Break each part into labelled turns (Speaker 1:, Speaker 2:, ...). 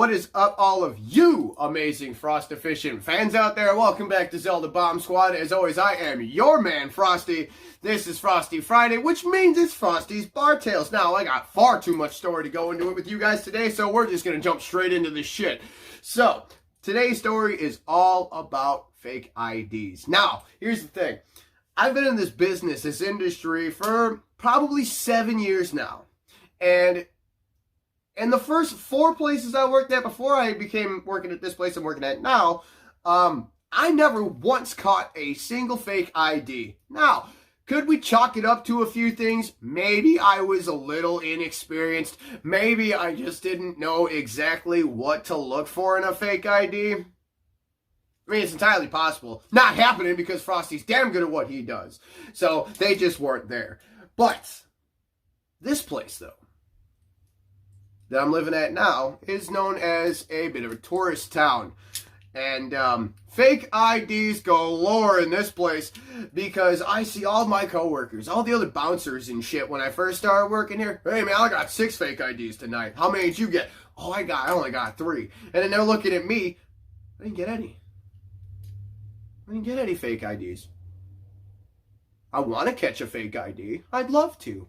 Speaker 1: What is up, all of you amazing Frost efficient fans out there? Welcome back to Zelda Bomb Squad. As always, I am your man, Frosty. This is Frosty Friday, which means it's Frosty's Bar Tales. Now, I got far too much story to go into it with you guys today, so we're just going to jump straight into this shit. So, today's story is all about fake IDs. Now, here's the thing. I've been in this business, this industry, for probably 7 years now. And in the first 4 places I worked at before I became working at this place I'm working at now, I never once caught a single fake ID. Now, could we chalk it up to a few things? Maybe I was a little inexperienced. Maybe I just didn't know exactly what to look for in a fake ID. I mean, it's entirely possible. Not happening because Frosty's damn good at what he does. So, they just weren't there. But, this place, though, that I'm living at now is known as a bit of a tourist town. And fake IDs galore in this place because I see all my coworkers, all the other bouncers and shit when I first started working here. Hey man, I got 6 fake IDs tonight. How many did you get? Oh, I only got 3. And then they're looking at me. I didn't get any. I didn't get any fake IDs. I want to catch a fake ID. I'd love to.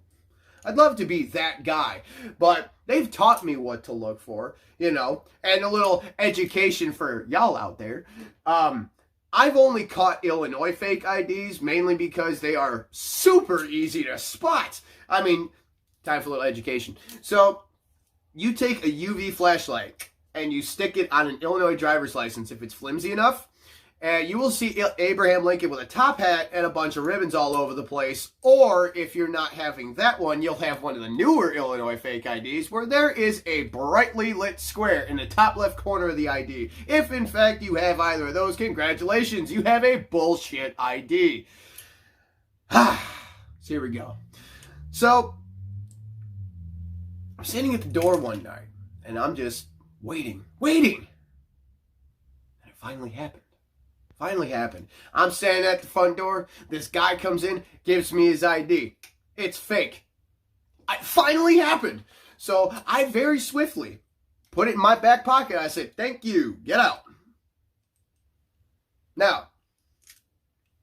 Speaker 1: I'd love to be that guy, but they've taught me what to look for, you know, and a little education for y'all out there. I've only caught Illinois fake IDs, mainly because they are super easy to spot. I mean, time for a little education. So, you take a UV flashlight and you stick it on an Illinois driver's license if it's flimsy enough, and you will see Abraham Lincoln with a top hat and a bunch of ribbons all over the place. Or, if you're not having that one, you'll have one of the newer Illinois fake IDs where there is a brightly lit square in the top left corner of the ID. If, in fact, you have either of those, congratulations, you have a bullshit ID. So here we go. So, I'm sitting at the door one night, and I'm just waiting. And it finally happened. I'm standing at the front door. This guy comes in, gives me his ID. It's fake. It finally happened. So I very swiftly put it in my back pocket. I said, thank you. Get out. Now,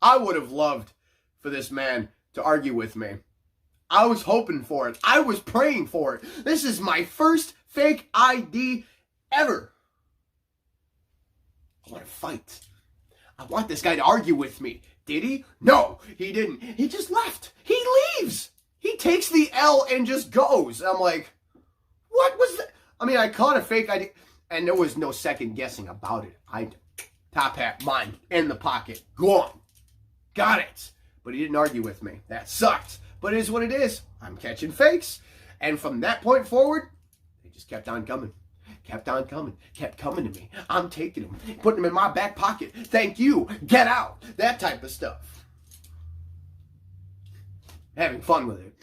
Speaker 1: I would have loved for this man to argue with me. I was hoping for it. I was praying for it. This is my first fake ID ever. I want to fight. I want this guy to argue with me. Did he? No, he didn't. He just left. He leaves. He takes the L and just goes. I'm like, what was that? I mean, I caught a fake ID, and there was no second guessing about it. Top hat, mine, in the pocket, gone. Got it. But he didn't argue with me. That sucked. But it is what it is. I'm catching fakes. And from that point forward, they just kept on coming. Kept coming to me. I'm taking them, putting them in my back pocket. Thank you, get out, that type of stuff. Having fun with it.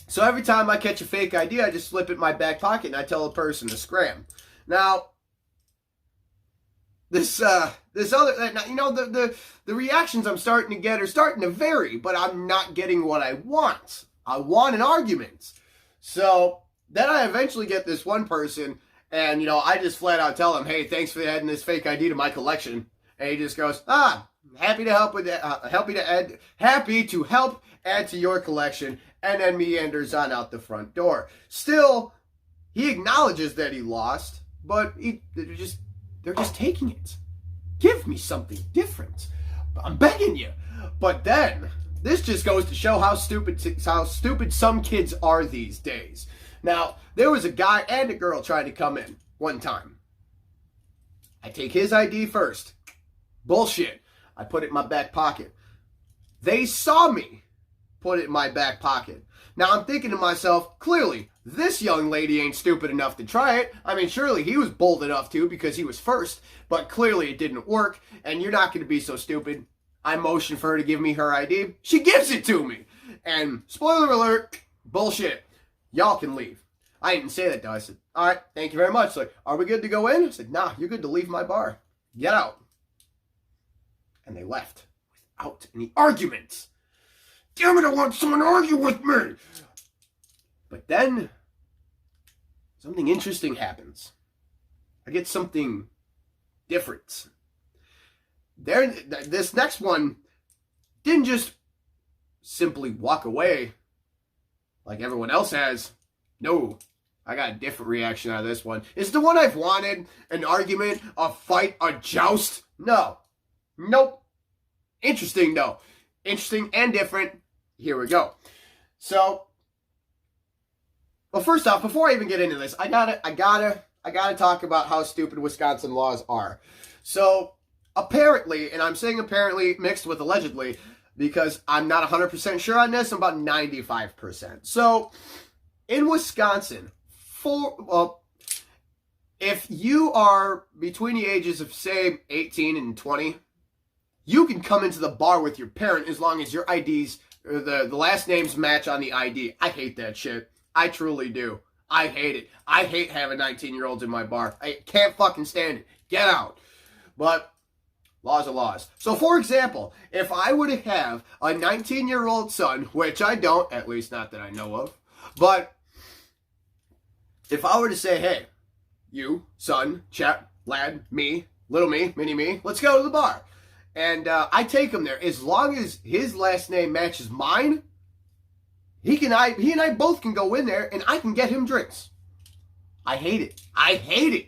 Speaker 1: So every time I catch a fake ID, I just slip it in my back pocket and I tell a person to scram. Now, this other, you know, the reactions I'm starting to get are starting to vary, but I'm not getting what I want. I want an argument. So then I eventually get this one person, and, you know, I just flat out tell him, hey, thanks for adding this fake ID to my collection. And he just goes, happy to help with that, happy to help add to your collection, and then meanders on out the front door. Still, he acknowledges that he lost, but they're just taking it. Give me something different. I'm begging you. But then, this just goes to show how stupid some kids are these days. Now, there was a guy and a girl trying to come in one time. I take his ID first. Bullshit. I put it in my back pocket. They saw me put it in my back pocket. Now, I'm thinking to myself, clearly, this young lady ain't stupid enough to try it. I mean, surely he was bold enough to because he was first, but clearly it didn't work, and you're not going to be so stupid. I motion for her to give me her ID. She gives it to me. And, spoiler alert, bullshit. Y'all can leave. I didn't say that though. I said, all right, thank you very much. Like, are we good to go in? I said, nah, you're good to leave my bar. Get out. And they left without any arguments. Damn it, I want someone to argue with me. But then, something interesting happens. I get something different. This next one didn't just simply walk away like everyone else has. No, I got a different reaction out of this one. Is the one I've wanted? An argument, a fight, a joust? No. Nope. Interesting though. Interesting and different. Here we go. So, well, first off, before I even get into this, I gotta talk about how stupid Wisconsin laws are. So, apparently, and I'm saying apparently mixed with allegedly, because I'm not 100% sure on this, I'm about 95%. So, in Wisconsin, if you are between the ages of, say, 18 and 20, you can come into the bar with your parent as long as your IDs, or the last names match on the ID. I hate that shit. I truly do. I hate it. I hate having 19-year-olds in my bar. I can't fucking stand it. Get out. But laws are laws. So, for example, if I were to have a 19-year-old son, which I don't, at least not that I know of, but if I were to say, hey, you, son, chap, lad, me, little me, mini me, let's go to the bar. And I take him there. As long as his last name matches mine, he and I both can go in there and I can get him drinks. I hate it. I hate it.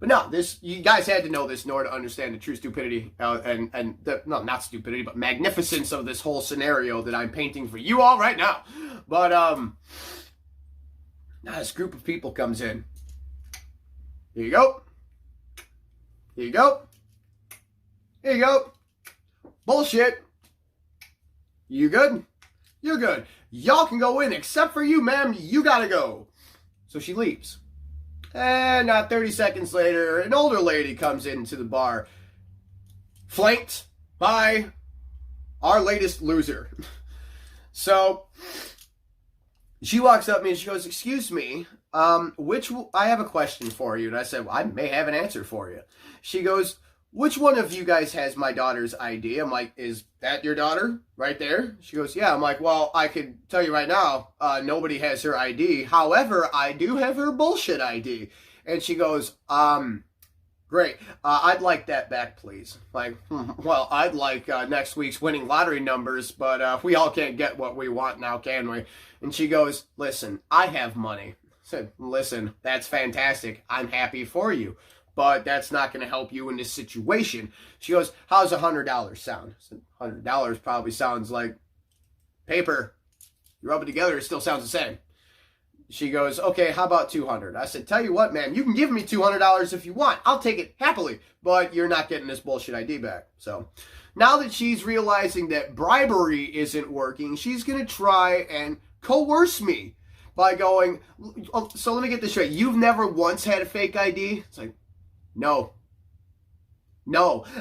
Speaker 1: But no, you guys had to know this in order to understand the true stupidity not stupidity, but magnificence of this whole scenario that I'm painting for you all right now. But now this group of people comes in. Here you go. Here you go. Here you go. Bullshit. You good? You're good. Y'all can go in, except for you, ma'am. You gotta go. So she leaves. And not 30 seconds later, an older lady comes into the bar, flanked by our latest loser. So she walks up to me and she goes, excuse me, I have a question for you. And I said, well, I may have an answer for you. She goes, which one of you guys has my daughter's ID? I'm like, is that your daughter right there? She goes, yeah. I'm like, well, I could tell you right now, nobody has her ID. However, I do have her bullshit ID. And she goes, great. I'd like that back, please. Like, well, I'd like next week's winning lottery numbers, but we all can't get what we want now, can we? And she goes, listen, I have money. I said, listen, that's fantastic. I'm happy for you. But that's not going to help you in this situation. She goes, how's $100 sound? I said, $100 probably sounds like paper. You rub it together, it still sounds the same. She goes, okay, how about $200? I said, tell you what, man, you can give me $200 if you want. I'll take it happily, but you're not getting this bullshit ID back. So now that she's realizing that bribery isn't working, she's going to try and coerce me by going, so let me get this straight. You've never once had a fake ID? It's like, no.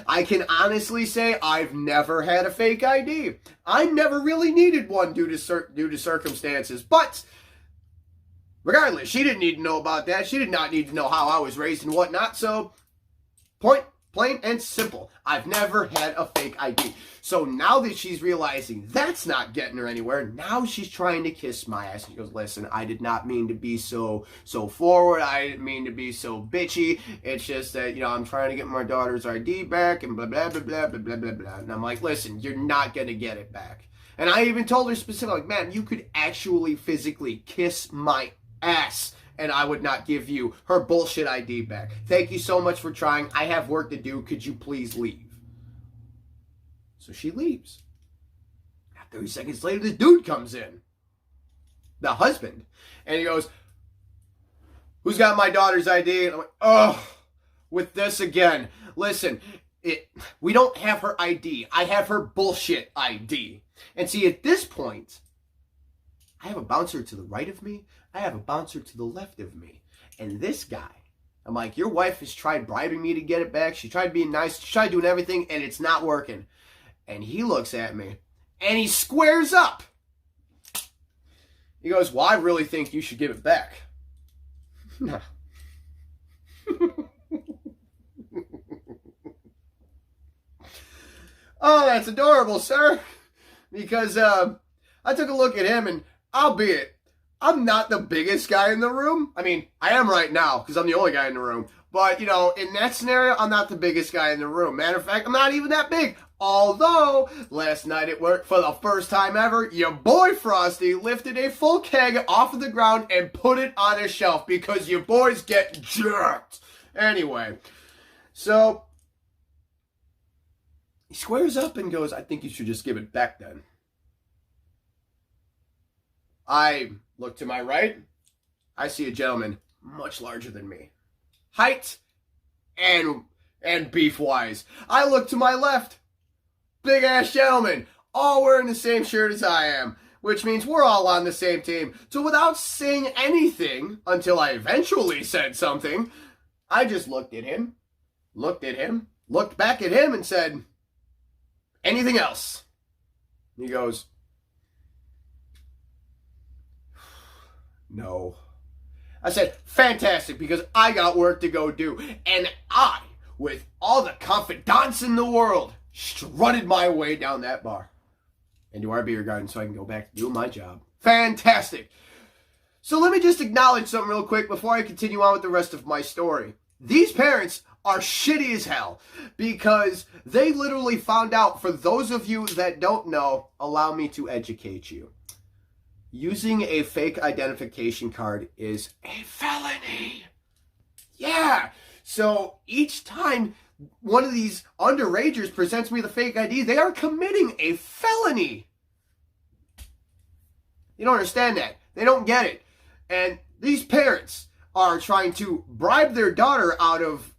Speaker 1: I can honestly say I've never had a fake ID. I never really needed one due to circumstances. But regardless, she didn't need to know about that. She did not need to know how I was raised and whatnot. So, plain and simple, I've never had a fake ID. So now that she's realizing that's not getting her anywhere, now she's trying to kiss my ass. She goes, listen, I did not mean to be so forward. I didn't mean to be so bitchy. It's just that, I'm trying to get my daughter's ID back and blah, blah, blah, blah, blah, blah, blah, blah. And I'm like, listen, you're not going to get it back. And I even told her specifically, man, you could actually physically kiss my ass and I would not give you her bullshit ID back. Thank you so much for trying. I have work to do. Could you please leave? So she leaves. 30 seconds later, this dude comes in. The husband. And he goes, who's got my daughter's ID? And I'm like, oh, with this again. Listen, we don't have her ID. I have her bullshit ID. And see, at this point, I have a bouncer to the right of me. I have a bouncer to the left of me. And this guy, I'm like, your wife has tried bribing me to get it back. She tried being nice. She tried doing everything, and it's not working. And he looks at me, and he squares up. He goes, well, I really think you should give it back. No. Oh, that's adorable, sir. Because I took a look at him, and albeit I'm not the biggest guy in the room. I mean, I am right now because I'm the only guy in the room. But, you know, in that scenario, I'm not the biggest guy in the room. Matter of fact, I'm not even that big. Although, last night at work, for the first time ever, your boy Frosty lifted a full keg off of the ground and put it on a shelf because your boys get jerked. Anyway, so he squares up and goes, I think you should just give it back then. I look to my right. I see a gentleman much larger than me. Height and beef-wise. I look to my left. Big-ass gentleman. All wearing the same shirt as I am. Which means we're all on the same team. So without saying anything, until I eventually said something, I just looked at him, looked back at him, and said, anything else? And he goes, no. I said, fantastic, because I got work to go do. And I, with all the confidence in the world, strutted my way down that bar into our beer garden so I can go back to doing my job. Fantastic. So let me just acknowledge something real quick before I continue on with the rest of my story. These parents are shitty as hell because they literally found out, for those of you that don't know, allow me to educate you. Using a fake identification card is a felony. Yeah. So each time one of these underagers presents me the fake ID, they are committing a felony. You don't understand that. They don't get it. And these parents are trying to bribe their daughter out of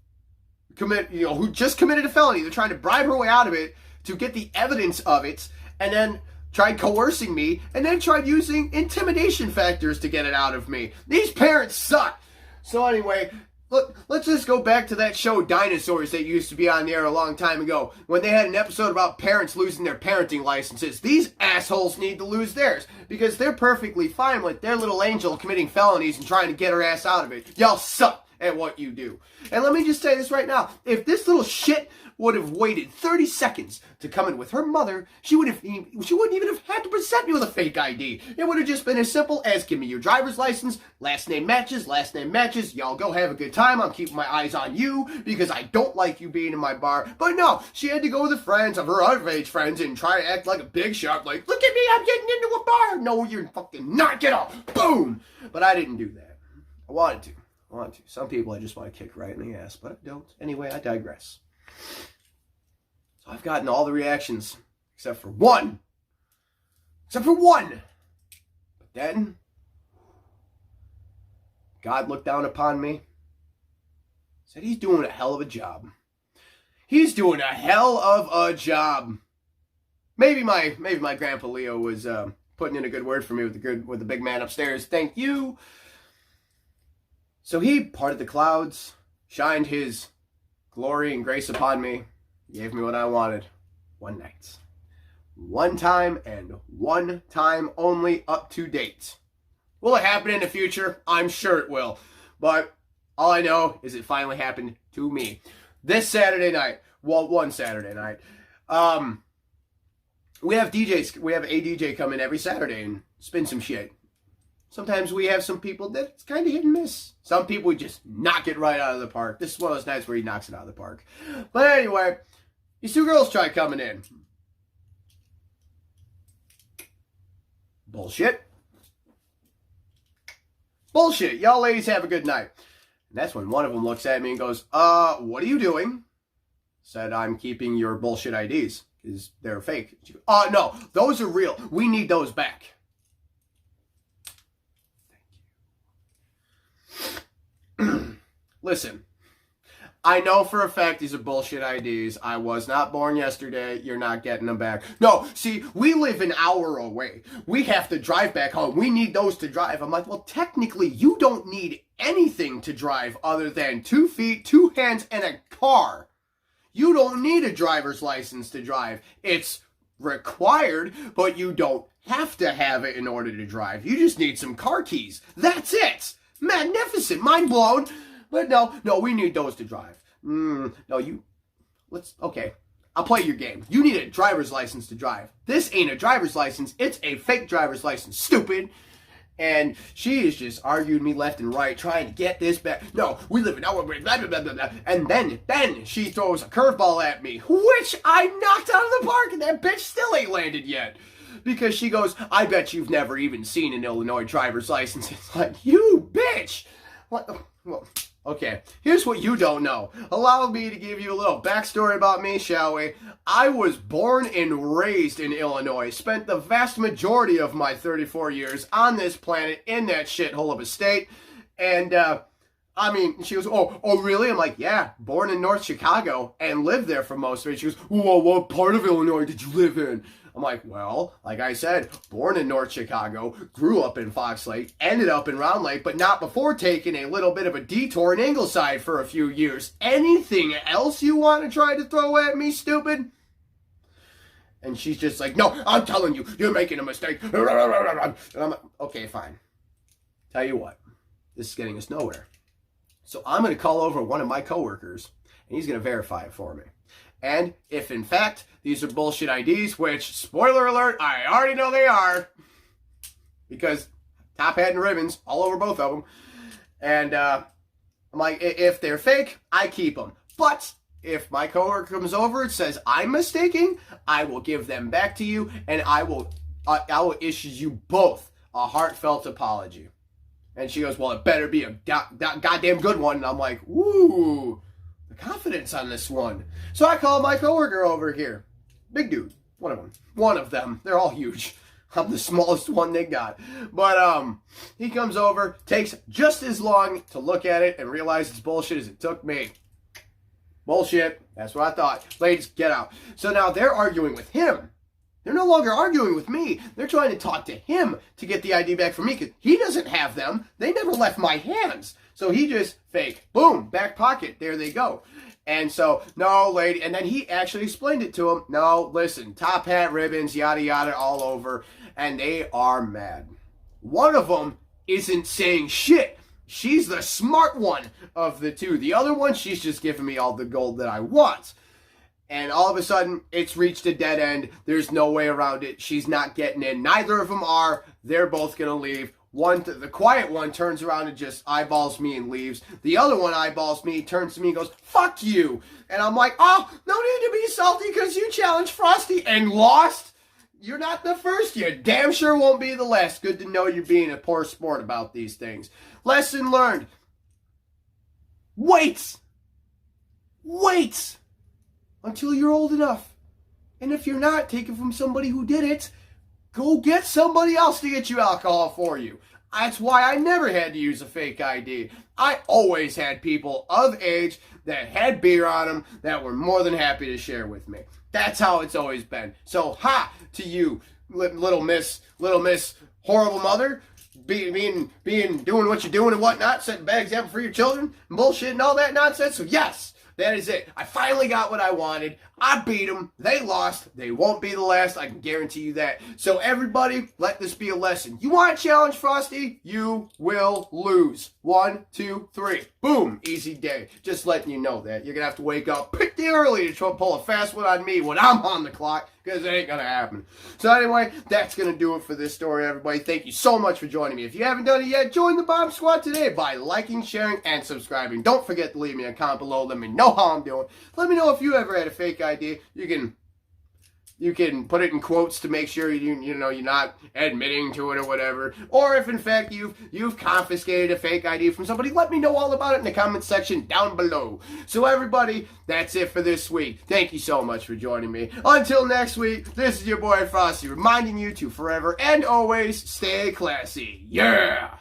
Speaker 1: who just committed a felony. They're trying to bribe her way out of it to get the evidence of it, and then tried coercing me, and then tried using intimidation factors to get it out of me. These parents suck. So anyway, look, let's just go back to that show Dinosaurs that used to be on the air a long time ago, when they had an episode about parents losing their parenting licenses. These assholes need to lose theirs, because they're perfectly fine with their little angel committing felonies and trying to get her ass out of it. Y'all suck at what you do. And let me just say this right now. If this little shit would have waited 30 seconds to come in with her mother, she wouldn't even have had to present me with a fake ID. It would have just been as simple as, give me your driver's license, last name matches, y'all go have a good time, I'm keeping my eyes on you, because I don't like you being in my bar. But no, she had to go with the friends of her underage friends and try to act like a big shot, like, look at me, I'm getting into a bar. No, you're fucking not, get off, boom. But I didn't do that. I wanted to. Some people I just want to kick right in the ass, but I don't. Anyway, I digress. So I've gotten all the reactions, except for one. But then, God looked down upon me, said he's doing a hell of a job. He's doing a hell of a job. Maybe my grandpa Leo was putting in a good word for me with the big man upstairs. Thank you. So he parted the clouds, shined his glory and grace upon me, gave me what I wanted. One night. One time, and one time only, up to date. Will it happen in the future? I'm sure it will. But all I know is it finally happened to me. This Saturday night, well, one Saturday night, we have a DJ come in every Saturday and spin some shit. Sometimes we have some people that it's kind of hit and miss. Some people just knock it right out of the park. This is one of those nights where he knocks it out of the park. But anyway, these two girls try coming in. Bullshit. Y'all ladies have a good night. And that's when one of them looks at me and goes, what are you doing? Said, I'm keeping your bullshit IDs because they're fake. No, those are real. We need those back. Listen, I know for a fact these are bullshit IDs. I was not born yesterday. You're not getting them back. No, see, we live an hour away. We have to drive back home. We need those to drive. I'm like, well, technically, you don't need anything to drive other than 2 feet, 2 hands, and a car. You don't need a driver's license to drive. It's required, but you don't have to have it in order to drive. You just need some car keys. That's it. Magnificent. Mind blown. But no, we need those to drive. Okay, I'll play your game. You need a driver's license to drive. This ain't a driver's license. It's a fake driver's license, stupid. And she is just arguing me left and right, trying to get this back. No, we live in our way, blah, blah, blah, blah, blah. And then she throws a curveball at me, which I knocked out of the park, and that bitch still ain't landed yet. Because she goes, I bet you've never even seen an Illinois driver's license. It's like, you bitch! What? Well, okay, here's what you don't know. Allow me to give you a little backstory about me, shall we? I was born and raised in Illinois. Spent the vast majority of my 34 years on this planet in that shithole of a state. And, I mean, she goes, oh, really? I'm like, yeah, born in North Chicago and lived there for most of it. She goes, well, what part of Illinois did you live in? I'm like, well, like I said, born in North Chicago, grew up in Fox Lake, ended up in Round Lake, but not before taking a little bit of a detour in Ingleside for a few years. Anything else you want to try to throw at me, stupid? And she's just like, no, I'm telling you, you're making a mistake. And I'm like, okay, fine. Tell you what, this is getting us nowhere. So I'm going to call over one of my coworkers, and he's going to verify it for me. And if, in fact, these are bullshit IDs, which, spoiler alert, I already know they are, because top hat and ribbons all over both of them. And I'm like, if they're fake, I keep them. But if my coworker comes over and says I'm mistaken, I will give them back to you, and I will issue you both a heartfelt apology. And she goes, well, it better be a goddamn good one. And I'm like, woo, the confidence on this one. So I call my coworker over here. Big dude. One of them. One of them. They're all huge. I'm the smallest one they got. But he comes over, takes just as long to look at it and realize it's bullshit as it took me. Bullshit. That's what I thought. Ladies, get out. So now they're arguing with him. They're no longer arguing with me. They're trying to talk to him to get the ID back from me because he doesn't have them. They never left my hands. So he just fake. Boom. Back pocket. There they go. And so, no, lady. And then he actually explained it to him. No, listen. Top hat, ribbons, yada, yada, all over. And they are mad. One of them isn't saying shit. She's the smart one of the two. The other one, she's just giving me all the gold that I want. And all of a sudden, it's reached a dead end. There's no way around it. She's not getting in. Neither of them are. They're both going to leave. The quiet one turns around and just eyeballs me and leaves. The other one eyeballs me, turns to me and goes, fuck you. And I'm like, oh, no need to be salty because you challenged Frosty and lost. You're not the first. You damn sure won't be the last. Good to know you're being a poor sport about these things. Lesson learned. Wait until you're old enough. And if you're not, take it from somebody who did it. Go get somebody else to get you alcohol for you. That's why I never had to use a fake ID. I always had people of age that had beer on them that were more than happy to share with me. That's how it's always been. So, ha to you, little miss horrible mother, doing what you're doing and whatnot, setting a bad example for your children, and bullshit and all that nonsense. So yes, that is it. I finally got what I wanted. I beat them. They lost. They won't be the last. I can guarantee you that. So everybody, let this be a lesson. You want to challenge Frosty? You will lose. 1, 2, 3. Boom. Easy day. Just letting you know that. You're going to have to wake up pretty early to try to pull a fast one on me when I'm on the clock, because it ain't going to happen. So anyway, that's going to do it for this story, everybody. Thank you so much for joining me. If you haven't done it yet, join the Bomb Squad today by liking, sharing, and subscribing. Don't forget to leave me a comment below. Let me know how I'm doing. Let me know if you ever had a fake idea. You can put it in quotes to make sure you're not admitting to it or whatever. Or if in fact you've confiscated a fake ID from somebody, let me know all about it in the comment section down below. So everybody, that's it for this week. Thank you so much for joining me. Until next week, this is your boy Frosty reminding you to forever and always stay classy. Yeah!